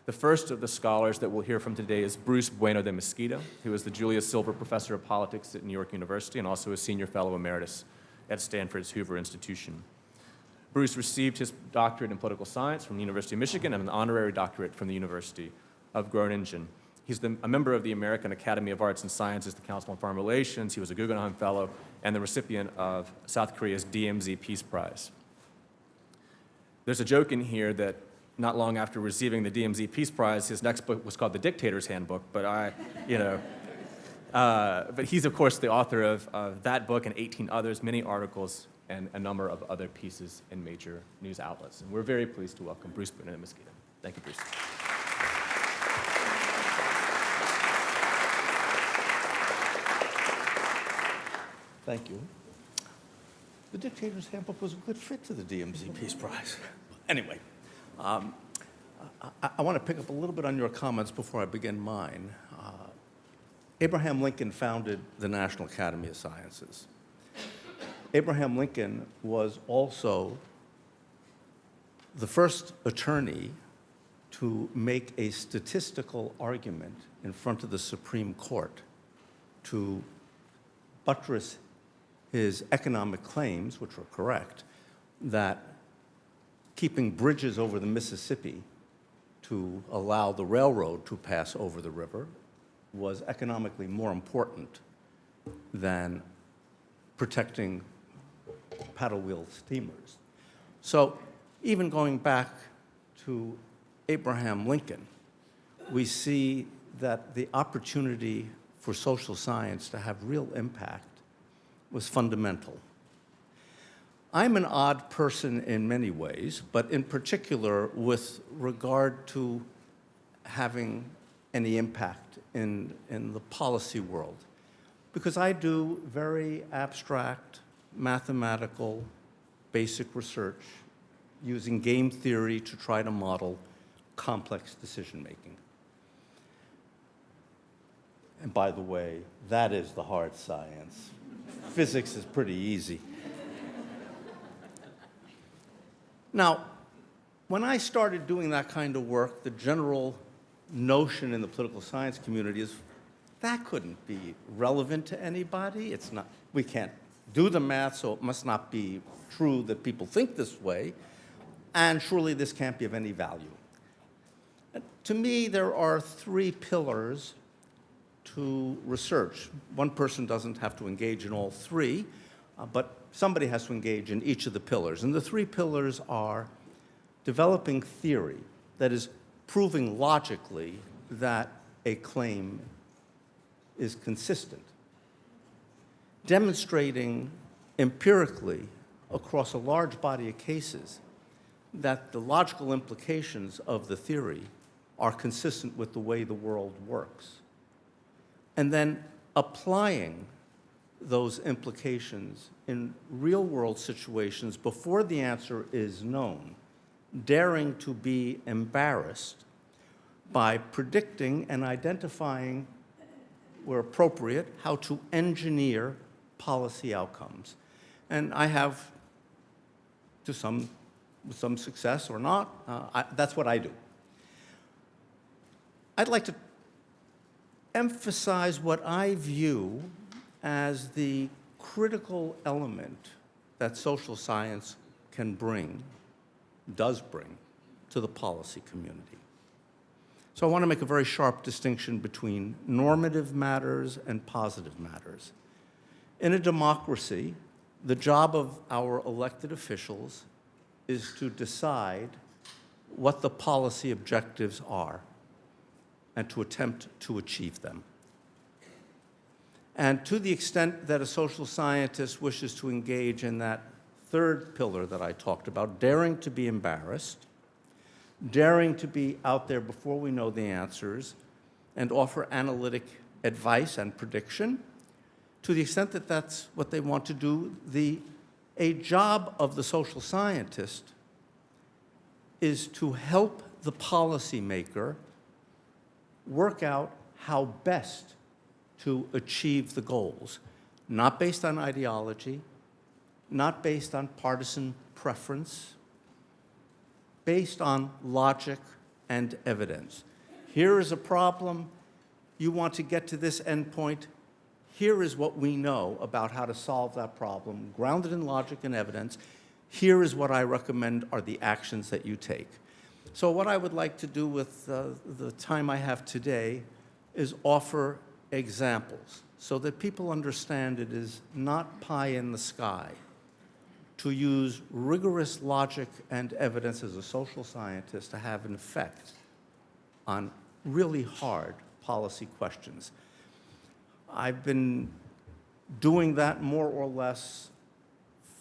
The first of the scholars that we'll hear from today is Bruce Bueno de Mesquita, who is the Julius Silver Professor of Politics at New York University and also a Senior Fellow Emeritus at Stanford's Hoover Institution. Bruce received his doctorate in political science from the University of Michigan and an honorary doctorate from the University of Groningen. He's a member of the American Academy of Arts and Sciences, the Council on Foreign Relations. He was a Guggenheim Fellow and the recipient of South Korea's DMZ Peace Prize. There's a joke in here that not long after receiving the DMZ Peace Prize, his next book was called The Dictator's Handbook, but but he's, of course, the author of that book and 18 others, many articles, and a number of other pieces in major news outlets. And we're very pleased to welcome Bruce Bueno de Mesquita. Thank you, Bruce. Thank you. The Dictator's Handbook was a good fit to the DMZ Peace Prize. Anyway, I want to pick up a little bit on your comments before I begin mine. Abraham Lincoln founded the National Academy of Sciences. Abraham Lincoln was also the first attorney to make a statistical argument in front of the Supreme Court to buttress his economic claims, which were correct, that keeping bridges over the Mississippi to allow the railroad to pass over the river was economically more important than protecting paddle wheel steamers. So even going back to Abraham Lincoln, we see that the opportunity for social science to have real impact was fundamental. I'm an odd person in many ways, but in particular with regard to having any impact in the policy world, because I do very abstract, mathematical, basic research using game theory to try to model complex decision-making. And by the way, that is the hard science. Physics is pretty easy. Now, when I started doing that kind of work, the general notion in the political science community is that couldn't be relevant to anybody. It's not, we can't do the math, so it must not be true that people think this way, and surely this can't be of any value. To me, there are three pillars to research. One person doesn't have to engage in all three, but somebody has to engage in each of the pillars. And the three pillars are developing theory, that is, proving logically that a claim is consistent, demonstrating empirically across a large body of cases that the logical implications of the theory are consistent with the way the world works, and then applying those implications in real-world situations before the answer is known, daring to be embarrassed by predicting and identifying, where appropriate, how to engineer policy outcomes. And I have, with some success or not, that's what I do. I'd like to emphasize what I view as the critical element that social science can bring, does bring, to the policy community. So I want to make a very sharp distinction between normative matters and positive matters. In a democracy, the job of our elected officials is to decide what the policy objectives are and to attempt to achieve them. And to the extent that a social scientist wishes to engage in that third pillar that I talked about, daring to be embarrassed, daring to be out there before we know the answers, and offer analytic advice and prediction, to the extent that that's what they want to do, a job of the social scientist is to help the policymaker work out how best to achieve the goals, not based on ideology, not based on partisan preference, based on logic and evidence. Here is a problem. You want to get to this endpoint. Here is what we know about how to solve that problem, grounded in logic and evidence. Here is what I recommend are the actions that you take. So what I would like to do with the time I have today is offer examples so that people understand it is not pie in the sky to use rigorous logic and evidence as a social scientist to have an effect on really hard policy questions. I've been doing that more or less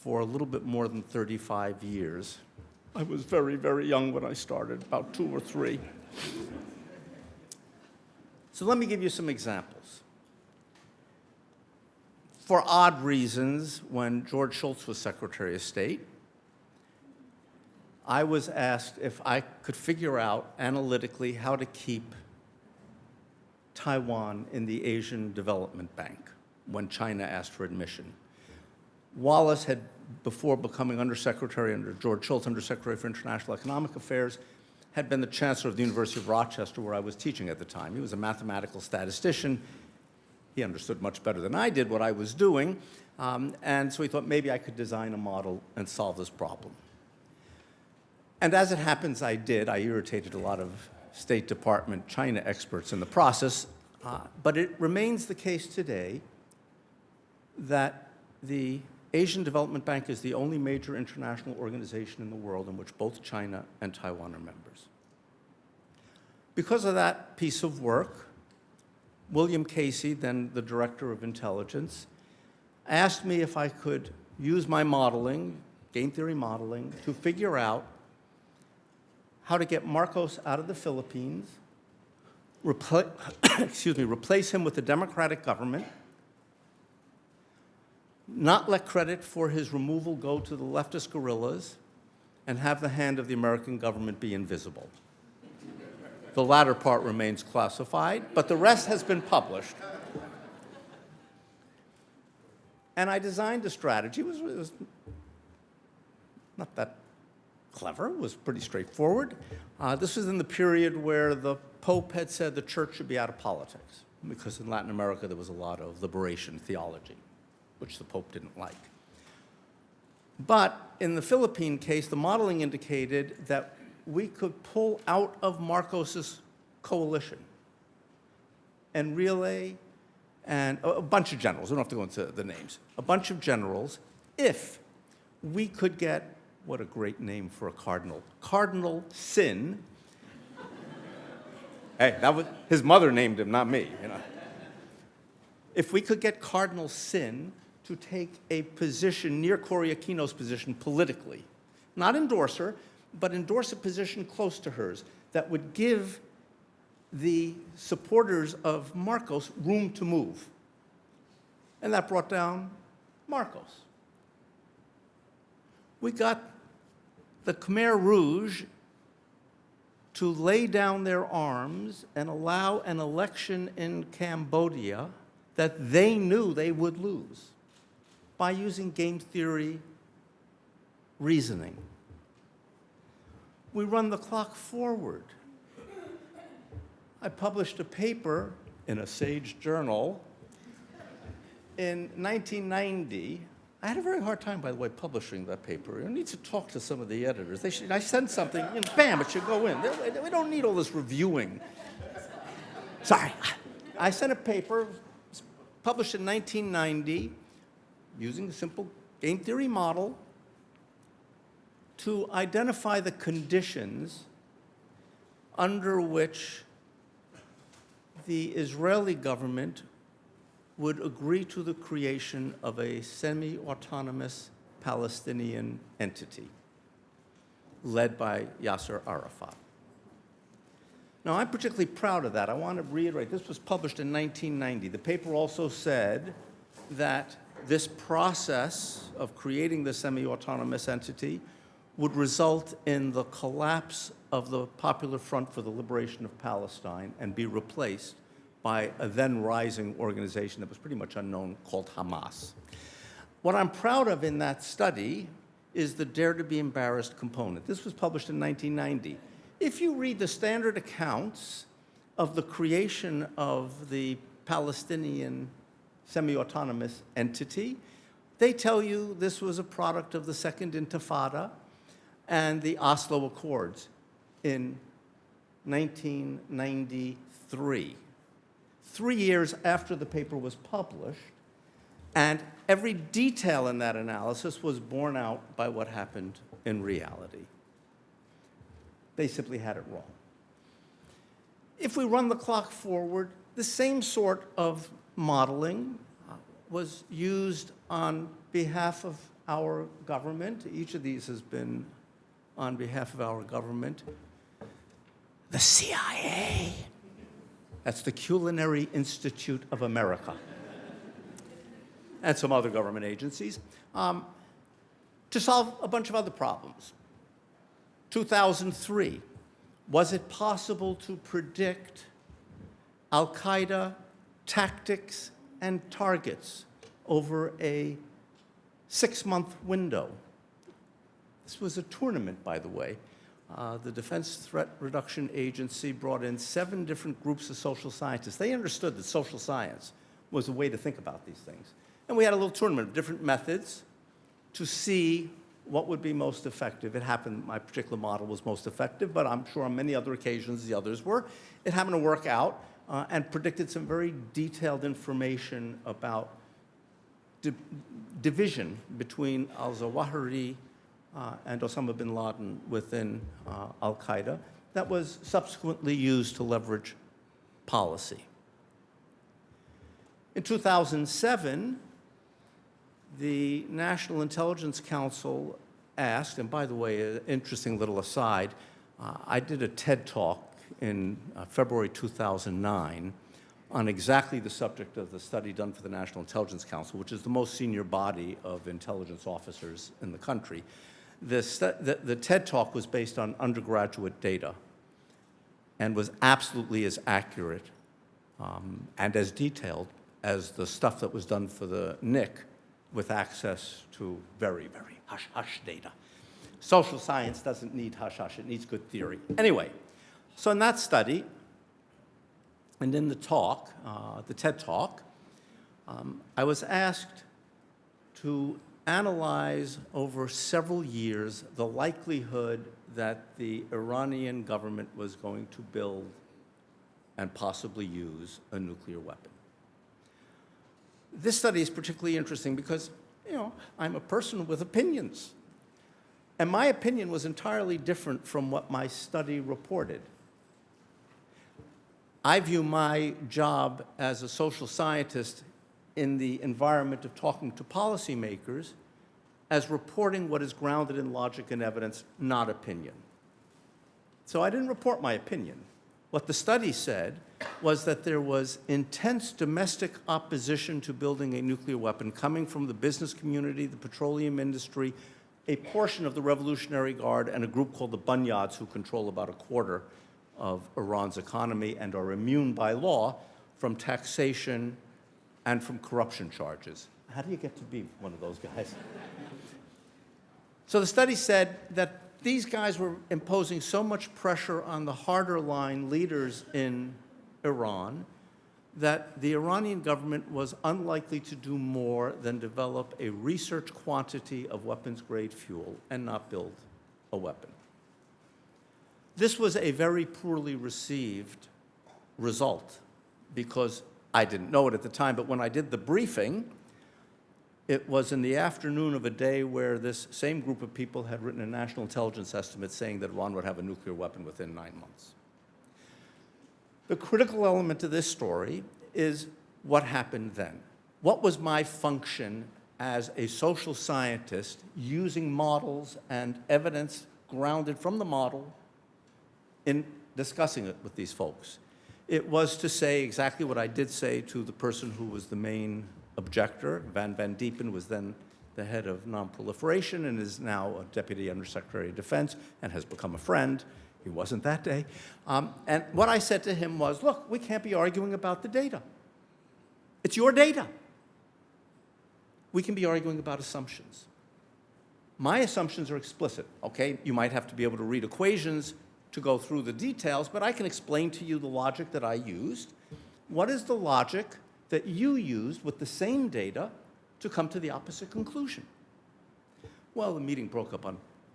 for a little bit more than 35 years. I was very, very young when I started, about 2 or 3. So let me give you some examples. For odd reasons, when George Shultz was Secretary of State, I was asked if I could figure out analytically how to keep Taiwan in the Asian Development Bank when China asked for admission. Wallace had, before becoming Undersecretary under George Shultz, Undersecretary for International Economic Affairs, had been the Chancellor of the University of Rochester, where I was teaching at the time. He was a mathematical statistician. He understood much better than I did what I was doing, and so he thought maybe I could design a model and solve this problem. And as it happens, I did. I irritated a lot of State Department China experts in the process, but it remains the case today that the Asian Development Bank is the only major international organization in the world in which both China and Taiwan are members. Because of that piece of work, William Casey, then the Director of Intelligence, asked me if I could use my modeling, game theory modeling, to figure out how to get Marcos out of the Philippines, replace him with a democratic government, not let credit for his removal go to the leftist guerrillas, and have the hand of the American government be invisible. The latter part remains classified, but the rest has been published. And I designed a strategy. It was not that clever. It was pretty straightforward. This was in the period where the Pope had said the church should be out of politics, because in Latin America there was a lot of liberation theology, which the Pope didn't like. But in the Philippine case, the modeling indicated that we could pull out of Marcos's coalition and relay and a bunch of generals, we don't have to go into the names, a bunch of generals, if we could get, what a great name for a cardinal, Cardinal Sin. Hey, that was, his mother named him, not me, you know. If we could get Cardinal Sin to take a position near Cory Aquino's position politically, not endorse her, but endorse a position close to hers that would give the supporters of Marcos room to move. And that brought down Marcos. We got the Khmer Rouge to lay down their arms and allow an election in Cambodia that they knew they would lose by using game theory reasoning. We run the clock forward. I published a paper in a Sage journal in 1990. I had a very hard time, by the way, publishing that paper. I need to talk to some of the editors. I send something, bam, it should go in. We don't need all this reviewing. Sorry. I sent a paper published in 1990 using a simple game theory model to identify the conditions under which the Israeli government would agree to the creation of a semi-autonomous Palestinian entity led by Yasser Arafat. Now, I'm particularly proud of that. I want to reiterate, this was published in 1990. The paper also said that this process of creating the semi-autonomous entity would result in the collapse of the Popular Front for the Liberation of Palestine and be replaced by a then rising organization that was pretty much unknown called Hamas. What I'm proud of in that study is the dare to be embarrassed component. This was published in 1990. if you read the standard accounts of the creation of the Palestinian semi-autonomous entity, they tell you this was a product of the Second Intifada and the Oslo Accords in 1993, 3 years after the paper was published, and every detail in that analysis was borne out by what happened in reality. They simply had it wrong. If we run the clock forward, the same sort of modeling was used on behalf of our government. Each of these has been on behalf of our government. The CIA. That's the Culinary Institute of America. And some other government agencies, to solve a bunch of other problems. 2003, was it possible to predict al-Qaeda tactics and targets over a 6-month window? This was a tournament, by the way. The Defense Threat Reduction Agency brought in 7 different groups of social scientists. They understood that social science was a way to think about these things. And we had a little tournament of different methods to see what would be most effective. It happened, my particular model was most effective, but I'm sure on many other occasions the others were. It happened to work out and predicted some very detailed information about division between al-Zawahiri and Osama bin Laden within al-Qaeda that was subsequently used to leverage policy. In 2007, the National Intelligence Council asked, and by the way, an interesting little aside, I did a TED Talk in February 2009 on exactly the subject of the study done for the National Intelligence Council, which is the most senior body of intelligence officers in the country. The TED Talk was based on undergraduate data and was absolutely as accurate and as detailed as the stuff that was done for the NIC with access to very, very hush-hush data. Social science doesn't need hush-hush, it needs good theory. Anyway, so in that study, and in the talk, the TED Talk, I was asked to analyze over several years the likelihood that the Iranian government was going to build and possibly use a nuclear weapon. This study is particularly interesting because, I'm a person with opinions. And my opinion was entirely different from what my study reported. I view my job as a social scientist in the environment of talking to policymakers as reporting what is grounded in logic and evidence, not opinion. So I didn't report my opinion. What the study said was that there was intense domestic opposition to building a nuclear weapon coming from the business community, the petroleum industry, a portion of the Revolutionary Guard, and a group called the Bunyads, who control about a quarter of Iran's economy and are immune by law from taxation and from corruption charges. How do you get to be one of those guys? So the study said that these guys were imposing so much pressure on the harder line leaders in Iran that the Iranian government was unlikely to do more than develop a research quantity of weapons-grade fuel and not build a weapon. This was a very poorly received result because I didn't know it at the time, but when I did the briefing, it was in the afternoon of a day where this same group of people had written a national intelligence estimate saying that Iran would have a nuclear weapon within 9 months. The critical element to this story is what happened then. What was my function as a social scientist using models and evidence grounded from the model in discussing it with these folks? It was to say exactly what I did say to the person who was the main objector. Van Diepen was then the head of nonproliferation and is now a deputy undersecretary of defense and has become a friend. He wasn't that day. And what I said to him was, look, we can't be arguing about the data. It's your data. We can be arguing about assumptions. My assumptions are explicit, okay? You might have to be able to read equations to go through the details, but I can explain to you the logic that I used. What is the logic that you used with the same data to come to the opposite conclusion? Well, the meeting broke up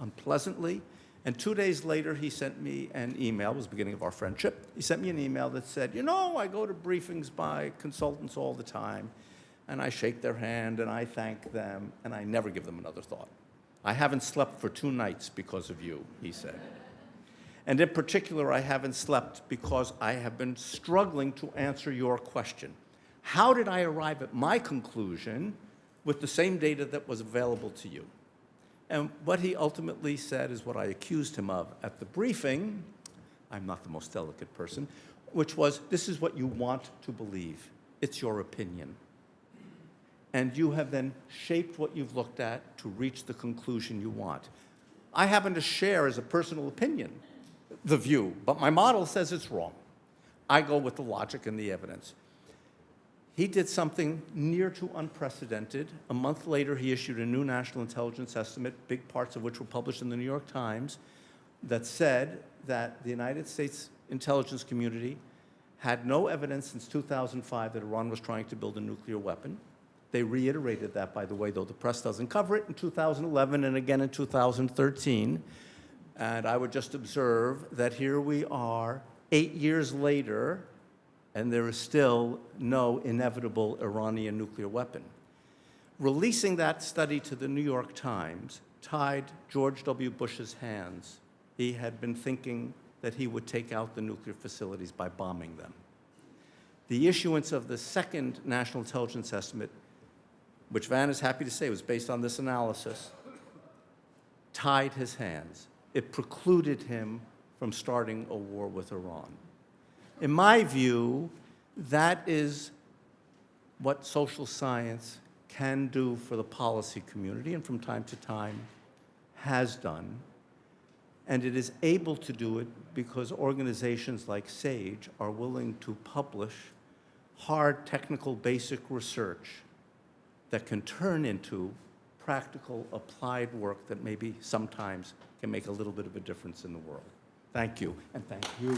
unpleasantly, and 2 days later, he sent me an email. It was the beginning of our friendship. He sent me an email that said, you know, I go to briefings by consultants all the time, and I shake their hand, and I thank them, and I never give them another thought. I haven't slept for 2 nights because of you, he said. And in particular, I haven't slept because I have been struggling to answer your question. How did I arrive at my conclusion with the same data that was available to you? And what he ultimately said is what I accused him of at the briefing. I'm not the most delicate person, which was, this is what you want to believe. It's your opinion. And you have then shaped what you've looked at to reach the conclusion you want. I happen to share as a personal opinion the view, but my model says it's wrong. I go with the logic and the evidence. He did something near to unprecedented. A month later, he issued a new national intelligence estimate, big parts of which were published in the New York Times, that said that the United States intelligence community had no evidence since 2005 that Iran was trying to build a nuclear weapon. They reiterated that, by the way, though the press doesn't cover it, in 2011 and again in 2013. And I would just observe that here we are 8 years later, and there is still no inevitable Iranian nuclear weapon. Releasing that study to the New York Times tied George W. Bush's hands. He had been thinking that he would take out the nuclear facilities by bombing them. The issuance of the second national intelligence estimate, which Van is happy to say was based on this analysis, tied his hands. It precluded him from starting a war with Iran. In my view, that is what social science can do for the policy community, and from time to time has done. And it is able to do it because organizations like SAGE are willing to publish hard, technical, basic research that can turn into practical, applied work that maybe sometimes can make a little bit of a difference in the world. Thank you, and thank you.